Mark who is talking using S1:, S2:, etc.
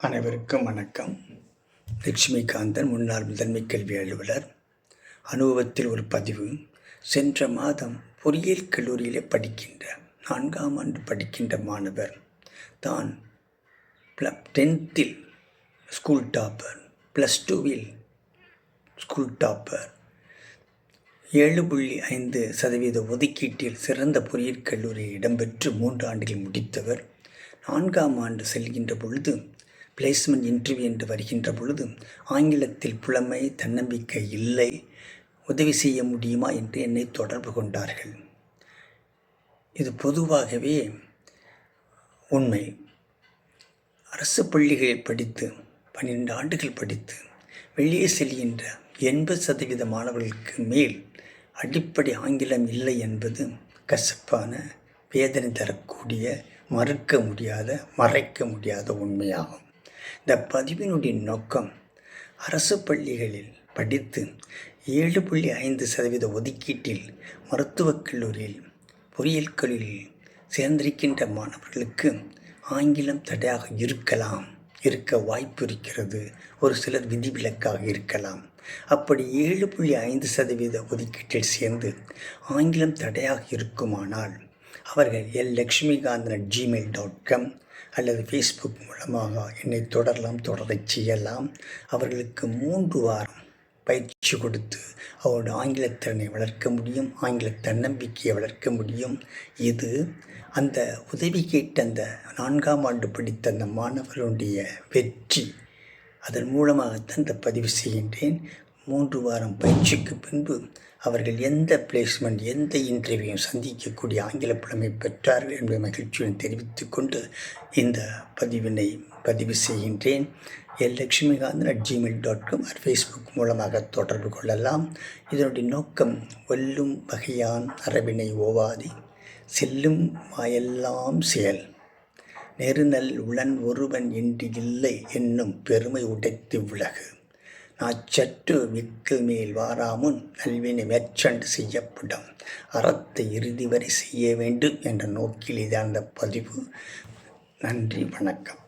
S1: அனைவருக்கும் வணக்கம். லட்சுமிகாந்தன், முன்னாள் முதன்மை கல்வி அலுவலர். அனுபவத்தில் ஒரு பதிவு. சென்ற மாதம் பொறியியல் கல்லூரியிலே படிக்கின்ற 4ஆம் ஆண்டு படிக்கின்ற மாணவர் தான் 10th school topper, +2 school topper, 7.5% ஒதுக்கீட்டில் சிறந்த பொறியியல் கல்லூரியில் இடம்பெற்று 3 ஆண்டுகள் முடித்தவர். 4ஆம் ஆண்டு செல்கின்ற பொழுது பிளேஸ்மெண்ட் இன்டர்வியூ என்று வருகின்ற பொழுது ஆங்கிலத்தில் புலமை, தன்னம்பிக்கை இல்லை, உதவி செய்ய முடியுமா என்று என்னை தொடர்பு கொண்டார்கள். இது பொதுவாகவே உண்மை. அரசு பள்ளிகளில் படித்து 12 ஆண்டுகள் படித்து வெளியே செல்கின்ற 80% மாணவர்களுக்கு மேல் அடிப்படை ஆங்கிலம் இல்லை என்பது கசப்பான, வேதனை தரக்கூடிய, மறைக்க முடியாத உண்மையாகும். இந்த பதிவினுடைய நோக்கம், அரசு பள்ளிகளில் படித்து 7.5% ஒதுக்கீட்டில் மருத்துவக் கல்லூரியில், பொறியியல் கல்லூரியில் சேர்ந்திருக்கின்ற மாணவர்களுக்கு ஆங்கிலம் தடையாக இருக்க வாய்ப்பு இருக்கிறது. ஒரு சிலர் விதிவிலக்காக இருக்கலாம். அப்படி 7.5% ஒதுக்கீட்டில் சேர்ந்து ஆங்கிலம் தடையாக இருக்குமானால் அவர்கள் LakshmiKandan@gmail.com அல்லது ஃபேஸ்புக் மூலமாக என்னை தொடரச் செய்யலாம். அவர்களுக்கு 3 வாரம் பயிற்சி கொடுத்து அவருடைய ஆங்கிலத்திறனை வளர்க்க முடியும், ஆங்கில தன்னம்பிக்கையை வளர்க்க முடியும். இது அந்த உதவி கேட்ட அந்த 4ஆம் ஆண்டு படித்த அந்த மாணவர்களுடைய வெற்றி. அதன் மூலமாகத்தான் இந்த பதிவு செய்கின்றேன். 3 வாரம் பயிற்சிக்கு பின்பு அவர்கள் எந்த பிளேஸ்மெண்ட், எந்த இன்டர்வியூவும் சந்திக்கக்கூடிய ஆங்கில புலமை பெற்றார்கள் என்பதை மகிழ்ச்சியுடன் தெரிவித்துக் கொண்டு இந்த பதிவினை பதிவு செய்கின்றேன். LakshmiKandan@gmail.com ஃபேஸ்புக் மூலமாக தொடர்பு கொள்ளலாம். இதனுடைய நோக்கம், வெல்லும் வகையான் அரவினை ஓவாதி, செல்லும் வாயெல்லாம் செயல், நெருநல் உளன் ஒருவன் என்று இல்லை என்னும் பெருமை உடைத்து உலகு, நாச்சற்று விக்கல் மேல் வாராமுன் நல்வினை மேற்சண்டு செய்யப்படும், அறத்தை இறுதி வரை செய்ய வேண்டும் என்ற நோக்கில் இதான் அந்த பதிவு. நன்றி, வணக்கம்.